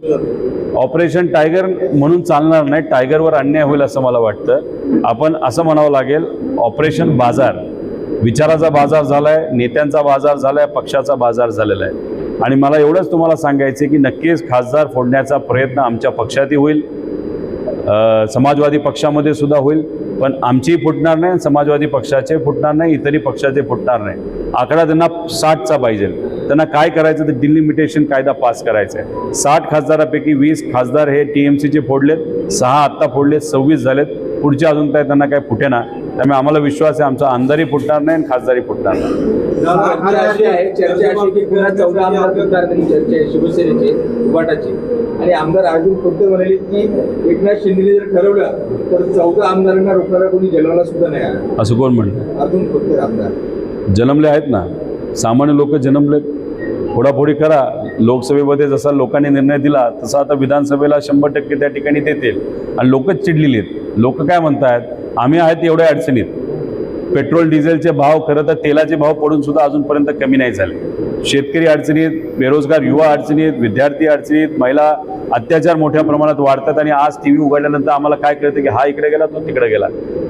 Operation tiger म्हणून चालणार नाही, टायगरवर अन्याय होईल असं मला वाटतं. आपण असं म्हणावं लागेल, ऑपरेशन बाजार, विचाराचा बाजार झालाय, नेत्यांचा बाजार झालाय, पक्षाचा बाजार झालेला आहे. आणि मला एवढंच तुम्हाला सांगायचं की नक्कीच खासदार फोडण्याचा प्रयत्न आमच्या पक्षातही होईल, समाजवादी पक्षामध्ये सुद्धा होईल, पण आमचीही फुटणार नाही, समाजवादी पक्षाचे फुटणार नाही, इतरही पक्षाचे फुटणार नाही. आकडा त्यांना 60चा पाहिजे. त्यांना काय करायचं तर डिलिमिटेशन कायदा पास करायचा आहे. 60 खासदारापैकी 20 खासदार हे TMCचे फोडलेत, 6 आत्ता फोडलेत, 26 झालेत. पुढचे अजून काय त्यांना काय फुटेना. त्यामुळे आम्हाला विश्वास आहे आमचा आमदारही फुटणार नाही आणि खासदारही फुटणार नाही. शिवसेनेचे उभाटाची आणि आमदार अर्जुन खोतकर म्हणाले की एकनाथ शिंदेने जर ठरवलं तर 14 आमदारांना रोखणारा कोणी जन्माला सुद्धा नाही आला. असं कोण म्हणतं? अर्जुन खोतकर आमदार जन्मले आहेत ना, सामान्य लोक जन्मलेत. फोडाफोडी करा. लोकसभेमध्ये जसा लोकांनी निर्णय दिला तसा आता विधानसभेला 100% त्या ठिकाणी देतील. आणि लोकच चिडलेली आहेत. लोक काय म्हणतात, आम्ही आहेत एवढ्या अडचणीत. पेट्रोल डिझेलचे भाव, खरं तर तेलाचे भाव पडून सुद्धा अजूनपर्यंत कमी नाही झाले. शेतकरी अडचणीत, बेरोजगार युवा अडचणीत, विद्यार्थी अडचणीत, महिला अत्याचार मोठ्या प्रमाणात वाढतात. आणि आज TV उघडल्यानंतर आम्हाला काय कळतं की हा इकडे गेला तो तिकडे गेला.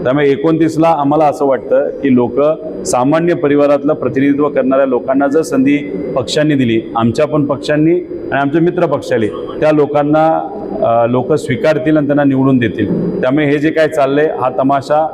त्यामुळे 29ला आम्हाला असं वाटतं की लोक, सामान्य परिवारातलं प्रतिनिधित्व करणाऱ्या लोकांना जर संधी पक्षांनी दिली, आमच्या पण पक्षांनी आणि आमच्या मित्र पक्षाले, त्या लोकांना लोक स्वीकारतील आणि त्यांना निवडून देतील. त्यामुळे हे जे काय चाललंय हा तमाशा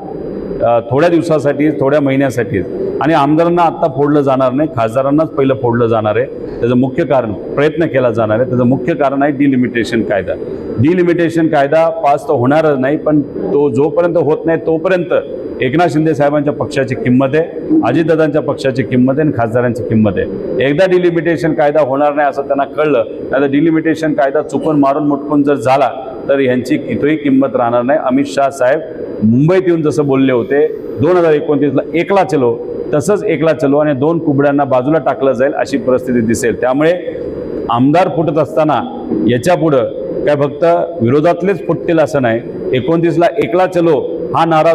थोड्या दिवसासाठी, थोड्या महिन्यासाठीच. आणि आमदारांना आत्ता फोडलं जाणार नाही, खासदारांनाच पहिलं फोडलं जाणार आहे. त्याचं मुख्य कारण, प्रयत्न केला जाणार आहे, त्याचं मुख्य कारण आहे डिलिमिटेशन कायदा. डिलिमिटेशन कायदा पास तर होणारच नाही, पण तो जोपर्यंत होत नाही तोपर्यंत एकनाथ शिंदे साहेबांच्या पक्षाची किंमत आहे, अजितदादांच्या पक्षाची किंमत आहे आणि खासदारांची किंमत आहे. एकदा डिलिमिटेशन कायदा होणार नाही असं त्यांना कळलं, तर डिलिमिटेशन कायदा चुकून मारून मुटकून जर झाला तर यांची कितीही किंमत राहणार नाही. अमित शाह साहेब मुंबईत येऊन जसं बोलले होते 2029ला एकला चलो, तसंच एकला चलो आणि 2 कुबड्यांना बाजूला टाकलं जाईल अशी परिस्थिती दिसेल. त्यामुळे आमदार फुटत असताना याच्या पुढं काय फक्त विरोधातलेच फुटतील असं नाही. 29ला एकला चलो हा नारा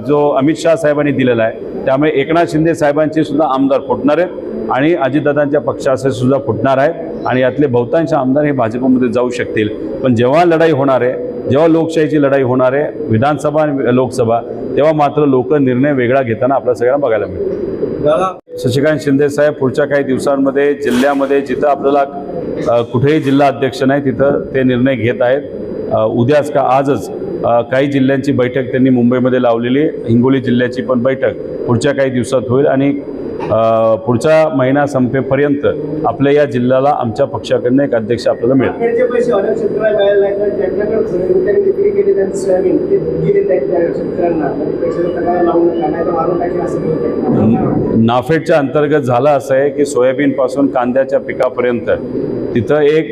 जो अमित शाह साहेबांनी दिलेला आहे, त्यामुळे एकनाथ शिंदे साहेबांचे सुद्धा आमदार फुटणार आहेत आणि अजितदादांच्या पक्षाचे सुद्धा फुटणार आहेत. आणि यातले बहुतांश आमदार हे भाजपमध्ये जाऊ शकतील. पण जेव्हा लढाई होणार आहे, जेव्हा लोकशाहीची लढाई होणार आहे, विधानसभा आणि लोकसभा, तेव्हा मात्र लोक निर्णय वेगळा घेताना आपल्या सगळ्यांना बघायला मिळतं. शशिकांत शिंदे साहेब पुढच्या काही दिवसांमध्ये जिल्ह्यामध्ये जिथं आपल्याला कुठेही जिल्हा अध्यक्ष नाही तिथं ते निर्णय घेत आहेत. उद्याच का आजच काही जिल्ह्यांची बैठक त्यांनी मुंबईमध्ये लावलेली. हिंगोली जिल्ह्याची पण बैठक पुढच्या काही दिवसात होईल आणि पुढचा महिना संपेपर्यंत आपल्या या जिल्ह्याला आमच्या पक्षाकडनं एक अध्यक्ष आपल्याला मिळेल. नाफेडच्या अंतर्गत झालं असं आहे की सोयाबीनपासून कांद्याच्या पिकापर्यंत तिथं एक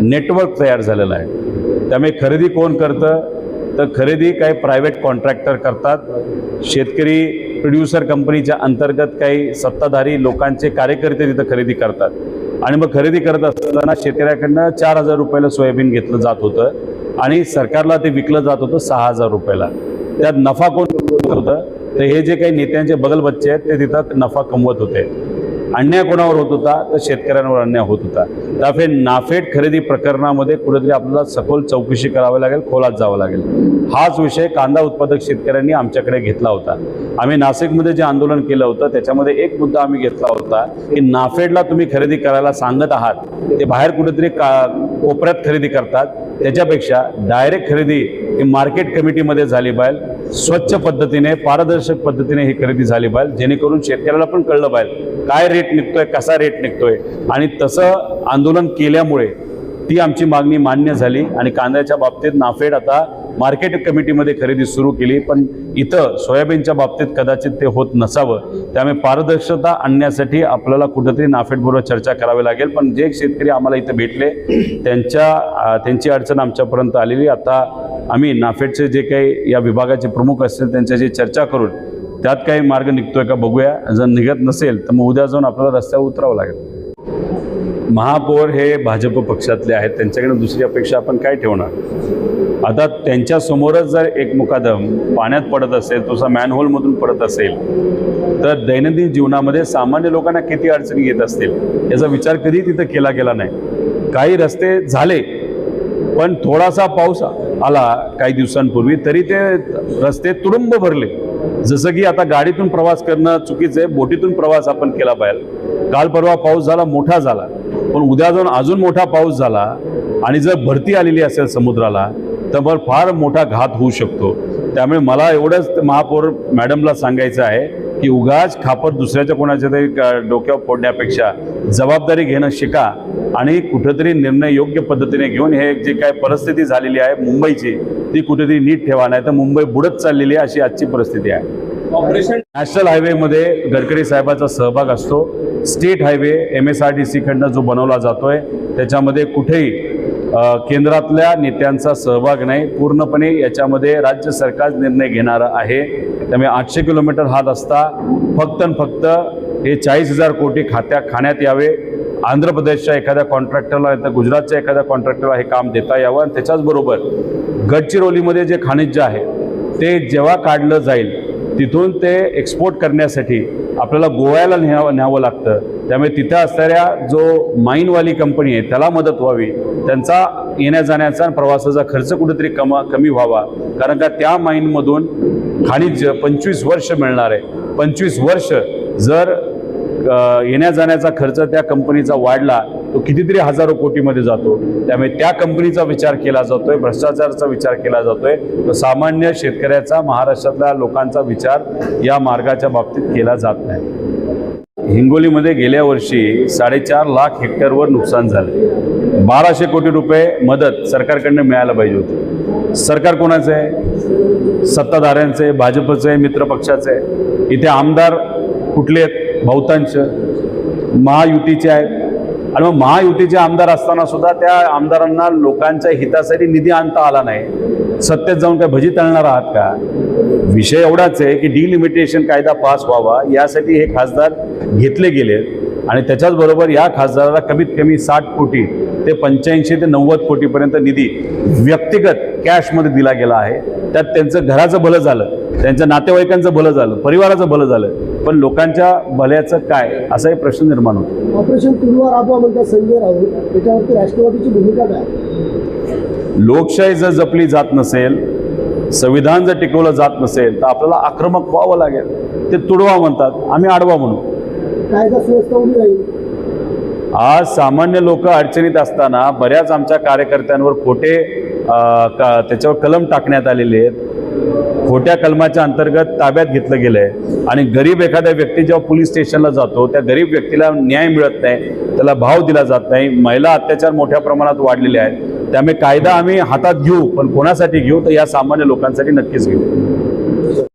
नेटवर्क तयार झालेलं आहे. त्यामुळे खरेदी कोण करतं तर खरेदी काही प्रायव्हेट कॉन्ट्रॅक्टर करतात. शेतकरी प्रोड्युसर कंपनीच्या अंतर्गत काही सत्ताधारी लोकांचे कार्यकर्ते तिथं खरेदी करतात. आणि मग खरेदी करत असताना शेतकऱ्याकडनं 4,000 रुपयाला सोयाबीन घेतलं जात होतं आणि सरकारला ते विकलं जात होतं 6,000 रुपयाला. त्यात नफा कोण होतं तर हे जे काही नेत्यांचे बगलबच्चे आहेत ते तिथं नफा कमवत होते. अन्याय कोणावर होत होता तर शेतकऱ्यांवर अन्याय होत होता. त्यामुळे नाफेड खरेदी प्रकरणामध्ये कुठेतरी आपल्याला सखोल चौकशी करावी लागेल, खोलात जावं लागेल. हाच विषय कांदा उत्पादक शेतकऱ्यांनी आमच्याकडे घेतला होता. आम्ही नाशिकमध्ये जे आंदोलन केलं होतं त्याच्यामध्ये एक मुद्दा आम्ही घेतला होता की नाफेडला तुम्ही खरेदी करायला सांगत आहात, ते बाहेर कुठेतरी कोपऱ्यात खरेदी करतात, त्याच्यापेक्षा डायरेक्ट खरेदी ही मार्केट कमिटीमध्ये झाली पाहिजे. स्वच्छ पद्धतीने, पारदर्शक पद्धतीने ही खरेदी झाली पाहिजे, जेणेकरून शेतकऱ्याला पण कळलं पाहिजे काय रेट निघतोय, कसा रेट निघतोय. आणि तसं आंदोलन केल्यामुळे ती आमची मागणी मान्य झाली आणि कांद्याच्या बाबतीत नाफेड आता मार्केट कमिटीमध्ये खरेदी सुरू केली. पण इथं सोयाबीनच्या बाबतीत कदाचित ते होत नसावं. त्यामुळे पारदर्शकता आणण्यासाठी आपल्याला कुठंतरी नाफेडबरोबर चर्चा करावी लागेल. पण जे शेतकरी आम्हाला इथं भेटले त्यांची अडचण आमच्यापर्यंत आलेली. आता आम्ही नाफेडचे जे काही या विभागाचे प्रमुख असतील त्यांच्याशी चर्चा करून त्यात काही मार्ग निघतोय का बघूया. जर निघत नसेल तर मग उद्या जाऊन आपल्याला रस्त्यावर उतरावं लागेल. महापौर हे भाजप पक्षातले आहेत, त्यांच्याकडे दुसरी अपेक्षा आपण काय ठेवणार. आता त्यांच्यासमोरच जर एक मुकादम पाण्यात पडत असेल, तुझा मॅनहोलमधून पडत असेल, तर दैनंदिन जीवनामध्ये सामान्य लोकांना किती अडचणी येत असतील याचा विचार कधी तिथं केला गेला नाही. काही रस्ते झाले, पण थोडासा पाऊस आला काही दिवसांपूर्वी तरी ते रस्ते तुडुंब भरले. जसं की आता गाडीतून प्रवास करणं चुकीचं आहे, बोटीतून प्रवास आपण केला पाहिजे. काल परवा पाऊस झाला, मोठा झाला, पण उद्या जाऊन अजून मोठा पाऊस झाला आणि जर भरती आलेली असेल समुद्राला तर मग फार मोठा घात होऊ शकतो. त्यामुळे मला एवढंच महापौर मॅडमला सांगायचं आहे की उगाच खापर दुसऱ्याच्या कोणाच्या तरी डोक्यावर फोडण्यापेक्षा जबाबदारी घेणं शिका आणि कुठेतरी निर्णय योग्य पद्धतीने घेऊन हे जे काय परिस्थिती झालेली आहे मुंबईची ती कुठेतरी नीट ठेवा, नाही तर मुंबई बुडत चाललेली आहे अशी आजची परिस्थिती आहे. ऑपरेशन नॅशनल हायवेमध्ये गडकरी साहेबांचा सहभाग असतो. स्टेट हायवे MSRTC कडनं जो बनवला जातोय त्याच्यामध्ये कुठेही केंद्रातल्या नेत्यांचा सहभाग नाही. पूर्णपणे याच्यामध्ये राज्य सरकार निर्णय घेणारं आहे. त्यामुळे 800 किलोमीटर हा रस्ता फक्त हे 40,000 कोटी खाण्यात यावे. आंध्र प्रदेशच्या एखाद्या कॉन्ट्रॅक्टरला तर गुजरातच्या एखाद्या कॉन्ट्रॅक्टरला हे काम देता यावं. आणि त्याच्याचबरोबर गडचिरोलीमध्ये जे खनिज आहे ते जेव्हा काढलं जाईल तिथून ते एक्सपोर्ट करण्यासाठी आपल्याला गोव्याला न्यावं लागतं. त्यामुळे तिथं असणाऱ्या जो माईनवाली कंपनी आहे त्याला मदत व्हावी, त्यांचा येण्या जाण्याचा प्रवासाचा खर्च कुठेतरी कमी व्हावा. कारण का त्या माईनमधून खनिज 25 वर्ष मिळणार आहे. 25 वर्ष जर येण्या जाण्याचा खर्च त्या कंपनीचा वाढला तो कितीतरी हजारो कोटीमध्ये जातो. त्यामुळे त्या कंपनीचा विचार केला जातोय, भ्रष्टाचाराचा विचार केला जातोय. तर सामान्य शेतकऱ्याचा, महाराष्ट्रातल्या लोकांचा विचार या मार्गाच्या बाबतीत केला जात नाही. हिंगोलीमध्ये गेल्या वर्षी 4.5 लाख हेक्टरवर नुकसान झालं. 1200 कोटी रुपये मदत सरकारकडनं मिळायला पाहिजे होती. सरकार कोणाचं आहे? सत्ताधाऱ्यांचे, भाजपचे, मित्रपक्षाचे. इथे आमदार कुठले आहेत? बहुतांश महायुतीचे आहेत. आणि मग महायुतीचे आमदार असताना सुद्धा त्या आमदारांना लोकांच्या हितासाठी निधी आणता आला नाही. सत्तेत जाऊन काय भजी तळणार आहात का? विषय एवढाच आहे की डिलिमिटेशन कायदा पास व्हावा यासाठी हे खासदार घेतले गेले आणि त्याच्याच बरोबर या खासदाराला कमीत कमी 60 कोटी ते 85 ते 90 कोटीपर्यंत निधी व्यक्तिगत कॅशमध्ये दिला गेला आहे. त्यात त्यांचं घराचं भलं झालं, त्यांच्या नातेवाईकांचं भलं झालं, परिवाराचं भलं झालं, पण लोकांच्या भल्याचं काय असाही प्रश्न निर्माण होतो. ऑपरेशन तुडवा राबवा म्हणतात संजय राऊत, त्याच्यावरती राष्ट्रवादीची भूमिका काय? लोकशाही जर जपली जात नसेल, संविधान जर टिकवलं जात नसेल तर आपल्याला आक्रमक व्हावं लागेल. ते तुडवा म्हणतात, आम्ही आडवा म्हणू. कायदा सुव्यवस्था उभी राहील. आज सामान्य लोक अडचणीत असताना बऱ्याच आमच्या कार्यकर्त्यांवर खोटे त्याच्यावर कलम टाकण्यात आलेले आहेत. खोट्या कलमाच्या अंतर्गत ताब्यात घेतलं गेलं आहे आणि गरीब एखाद्या व्यक्ती जेव्हा पोलीस स्टेशनला जातो त्या गरीब व्यक्तीला न्याय मिळत नाही, त्याला भाव दिला जात नाही. महिला अत्याचार मोठ्या प्रमाणात वाढलेले आहेत. त्यामुळे कायदा आम्ही हातात घेऊ, पण कोणासाठी घेऊ? तर या सामान्य लोकांसाठी नक्कीच घेऊ.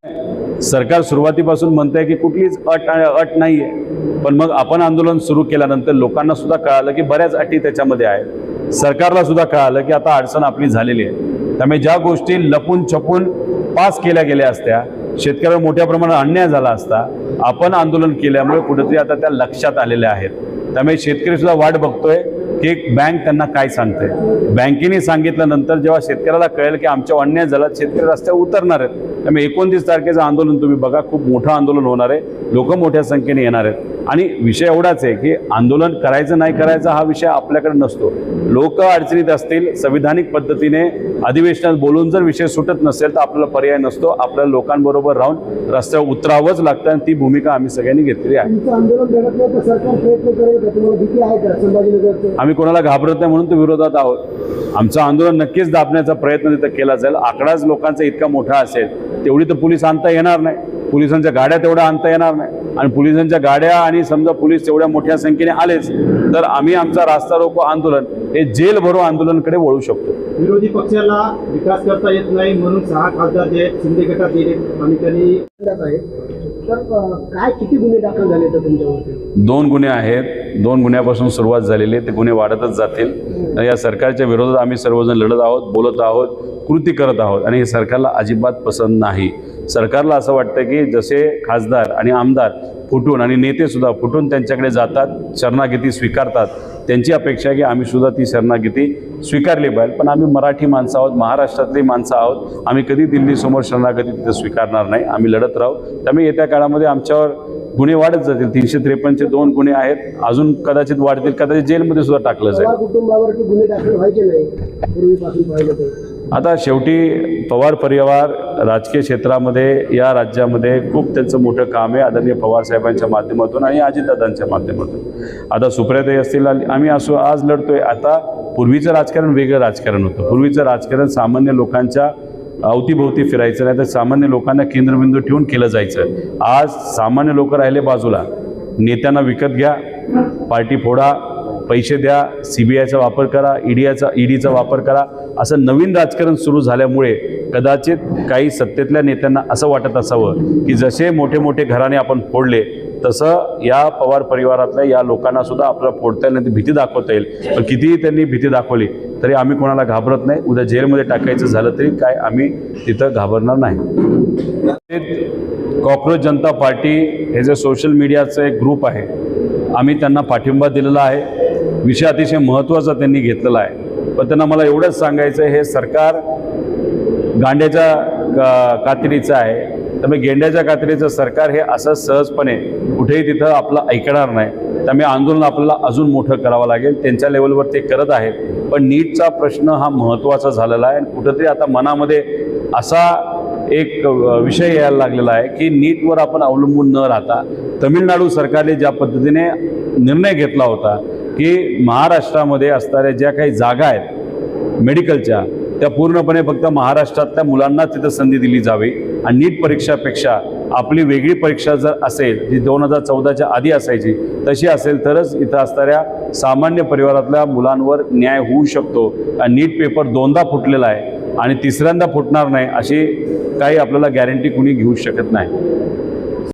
सरकार सुरुवातीपासून म्हणतंय की कुठलीच अट नाही आहे, पण मग आपण आंदोलन सुरू केल्यानंतर लोकांना सुद्धा कळालं की बऱ्याच अटी त्याच्यामध्ये आहेत. सरकारला सुद्धा कळालं की आता अडचण आपली झालेली आहे. त्यामुळे ज्या गोष्टी लपून छपून पास केल्या गेल्या असत्या, शेतकऱ्यावर मोठ्या प्रमाणात अन्याय झाला असता, आपण आंदोलन केल्यामुळे कुठेतरी आता त्या लक्षात आलेल्या आहेत. त्यामुळे शेतकरी सुद्धा वाट बघतोय की बँक त्यांना काय सांगते. बँकेने सांगितल्यानंतर जेव्हा शेतकऱ्याला कळेल की आमच्या अन्याय झाला, शेतकरी रस्त्यावर उतरणार आहेत. त्यामुळे 29 तारखेचं आंदोलन तुम्ही बघा, खूप मोठं आंदोलन होणार आहे. लोक मोठ्या संख्येने येणार आहेत. आणि विषय एवढाच आहे की आंदोलन करायचं नाही करायचं हा विषय आपल्याकडे नसतो. लोक अडचणीत असतील, संविधानिक पद्धतीने अधिवेशनात बोलून जर विषय सुटत नसेल तर आपल्याला पर्याय नसतो. आपल्याला लोकांबरोबर राहून रस्त्यावर उतरावंच लागतं आणि ती भूमिका आम्ही सगळ्यांनी घेतलेली आहे. तुमचं आंदोलन घडत नाही तर सरकार प्रयत्न करेल का? तुम्हाला भीती आहे का संभाजीनगरचं? आम्ही कोणाला घाबरत नाही म्हणून तो विरोधात आहोत. आमचं आंदोलन नक्कीच दाबण्याचा प्रयत्न तिथं केला जाईल. आकडाच लोकांचा इतका मोठा असेल तेवढी तर पोलीस आणता येणार नाही, पोलिसांच्या गाड्या तेवढ्या आणता येणार नाही. आणि पोलिसांच्या गाड्या आणि समजा पोलीस तेवढ्या मोठ्या संख्येने आलेच तर आम्ही आमचा रास्ता रोको आंदोलन हे जेल भरो आंदोलनाकडे वळू शकतो. विरोधी पक्षाला विकास करता येत नाही म्हणून 6 खासदार जे शिंदे गटात गेले आणि त्यांनी तर काय किती गुन्हे दाखल झाले तर तुमच्यावरती? 2 गुन्हे आहेत. 2 गुन्ह्यापासून सुरुवात झालेली आहे. ते गुन्हे वाढतच जातील. या सरकारच्या विरोधात आम्ही सर्वजण लढत आहोत, बोलत आहोत, कृती करत आहोत आणि हे सरकारला अजिबात पसंत नाही. सरकारला असं वाटतं की जसे खासदार आणि आमदार फुटून आणि नेतेसुद्धा फुटून त्यांच्याकडे जातात, शरणागती स्वीकारतात, त्यांची अपेक्षा आहे की आम्ही सुद्धा ती शरणागती स्वीकारली पाहिजे. पण आम्ही मराठी माणसं आहोत, महाराष्ट्रातली माणसं आहोत. आम्ही कधी दिल्लीसमोर शरणागती तिथं स्वीकारणार नाही. आम्ही लढत राहू. त्यामुळे येत्या काळामध्ये आमच्यावर गुन्हे वाढत जातील. 353चे 2 गुन्हे आहेत, अजून कदाचित वाढतील, कदाचित जेलमध्ये सुद्धा टाकलं जाईल. पवार कुटुंबावरती गुन्हे दाखल व्हायचे नाही पूर्वीपासून पाहिलं तर. आता शेवटी पवार परिवार राजकीय क्षेत्रामध्ये या राज्यामध्ये खूप त्यांचं मोठं काम आहे, आदरणीय पवार साहेबांच्या माध्यमातून आणि अजितदादांच्या माध्यमातून. आता सुप्रियाताई असतील, आम्ही असो आज लढतोय. आता पूर्वीचं राजकारण वेगळं राजकारण होतं. पूर्वीचं राजकारण सामान्य लोकांच्या अवतीभोवती फिरायचं, नाही तर सामान्य लोकांना केंद्रबिंदू ठेवून केलं जायचं. आज सामान्य लोक राहिले बाजूला. नेत्यांना विकत घ्या, पार्टी फोडा, पैसे द्या, CBIचा वापर करा, ईडीचा वापर करा, असं नवीन राजकारण सुरू झाल्यामुळे कदाचित काही सत्तेतल्या नेत्यांना असं वाटत असावं की जसे मोठे मोठे घराणे आपण फोडले तसं या पवार परिवारातल्या या लोकांना सुद्धा आपल्याला फोडता येईल, नाही भीती दाखवता येईल. पण कितीही त्यांनी भीती दाखवली तरी आम्ही कोणाला घाबरत नाही. उद्या जेलमध्ये टाकायचं झालं तरी काय आम्ही तिथं घाबरणार नाही. कॉक्रोच जनता पार्टी हे जे सोशल मीडियाचं एक ग्रुप आहे, आम्ही त्यांना पाठिंबा दिलेला आहे. विषय अतिशय महत्त्वाचा त्यांनी घेतलेला आहे. पण त्यांना मला एवढंच सांगायचं आहे, हे सरकार गांड्याच्या कातडीचं आहे. त्यामुळे गेंड्याच्या कातडीचं सरकार हे असं सहजपणे कुठेही तिथं आपलं ऐकणार नाही. त्यामुळे आंदोलन आपल्याला अजून मोठं करावं लागेल. त्यांच्या लेवलवर ते करत आहेत. पण नीटचा प्रश्न हा महत्त्वाचा झालेला आहे. आणि कुठंतरी आता मनामध्ये असा एक विषय यायला लागलेला आहे की नीटवर आपण अवलंबून न राहता तमिळनाडू सरकारने ज्या पद्धतीने निर्णय घेतला होता की महाराष्ट्रामध्ये असणाऱ्या ज्या काही जागा आहेत मेडिकलच्या, त्या पूर्णपणे फक्त महाराष्ट्रातल्या मुलांना तिथं संधी दिली जावी. आणि नीट परीक्षापेक्षा आपली वेगळी परीक्षा जर असेल जी 2014च्या आधी असायची तशी असेल तरच इथं असणाऱ्या सामान्य परिवारातल्या मुलांवर न्याय होऊ शकतो. नीट पेपर 2दा फुटलेला आहे आणि तिसऱ्यांदा फुटणार नाही अशी काही आपल्याला गॅरंटी कुणी घेऊ शकत नाही.